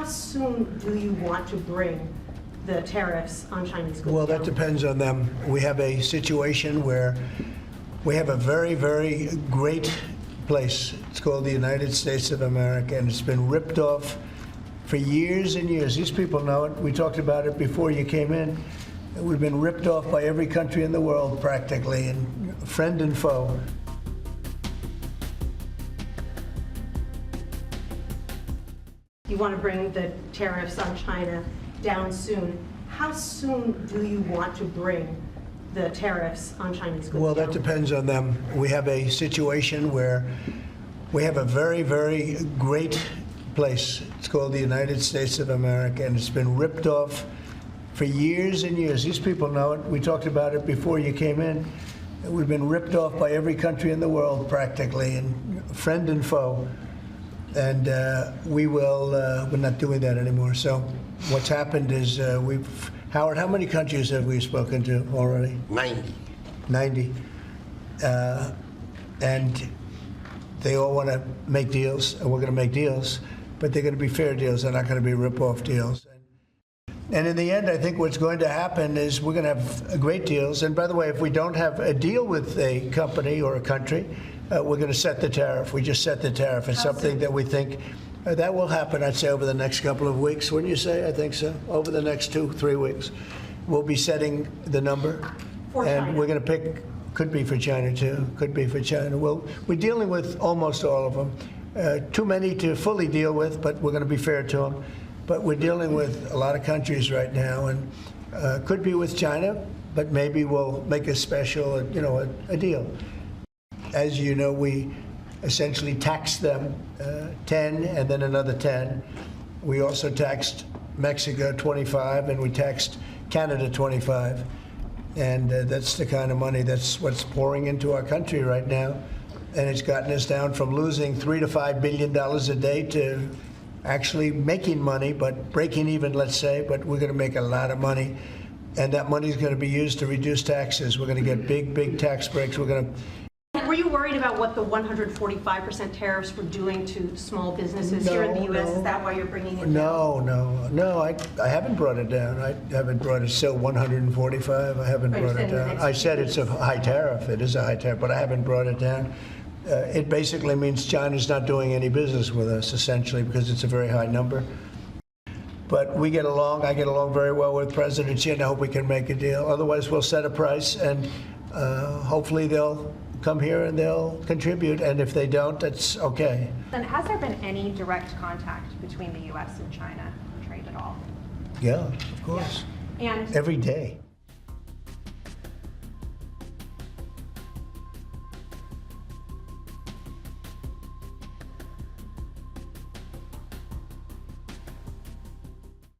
soon do you want to bring the tariffs on Chinese goods Well, that down? depends on them. We have a situation where we have a very, very great place. It's called the United States of America, and it's been ripped off for years and years. These people know it. We talked about it before you came in. We've been ripped off by every country in the world, practically, and friend and foe. You want to bring the tariffs on China down soon. How soon do you want to bring the tariffs on Chinese goods Well, that down? depends on them. We have a situation where we have a very, very great place. It's called the United States of America, and it's been ripped off for years and years. These people know it. We talked about it before you came in. We've been ripped off by every country in the world, practically, and friend and foe. And we're not doing that anymore. So what's happened is Howard, how many countries have we spoken to already? 90. 90. And they all want to make deals, and we're going to make deals, but they're going to be fair deals. They're not going to be rip-off deals. And in the end, I think what's going to happen is we're going to have great deals. And by the way, if we don't have a deal with a company or a country, we're going to set the tariff. We just set the tariff. It's something that we think that will happen, I'd say, over the next couple of weeks. Wouldn't you say? I think so. Over the next 2-3 weeks. We'll be setting the number. For and China. We're going to pick, could be for China too, could be for China. Well, we're dealing with almost all of them. Too many to fully deal with, but we're going to be fair to them. But we're dealing with a lot of countries right now, and could be with China, but maybe we'll make a special, a deal. As you know, we essentially taxed them 10 and then another 10. We also taxed Mexico 25, and we taxed Canada 25. And that's the kind of money that's what's pouring into our country right now. And it's gotten us down from losing $3 to $5 billion a day to actually making money, but breaking even, let's say, but we're going to make a lot of money. And that money is going to be used to reduce taxes. We're going to get big, big tax breaks. We're going to. Were you worried about what the 145% tariffs were doing to small businesses here in the U.S.? Is that why you're bringing it down? No. I haven't brought it down. I haven't brought it. Still 145. I haven't brought it down. I said it's a high tariff. It is a high tariff, but I haven't brought it down. It basically means China's not doing any business with us, essentially, because it's a very high number. But we get along. I get along very well with President Xi, and I hope we can make a deal. Otherwise, we'll set a price, and hopefully they'll come here and they'll contribute. And if they don't, that's okay. And has there been any direct contact between the U.S. and China on trade at all? Yeah, of course. And Every day.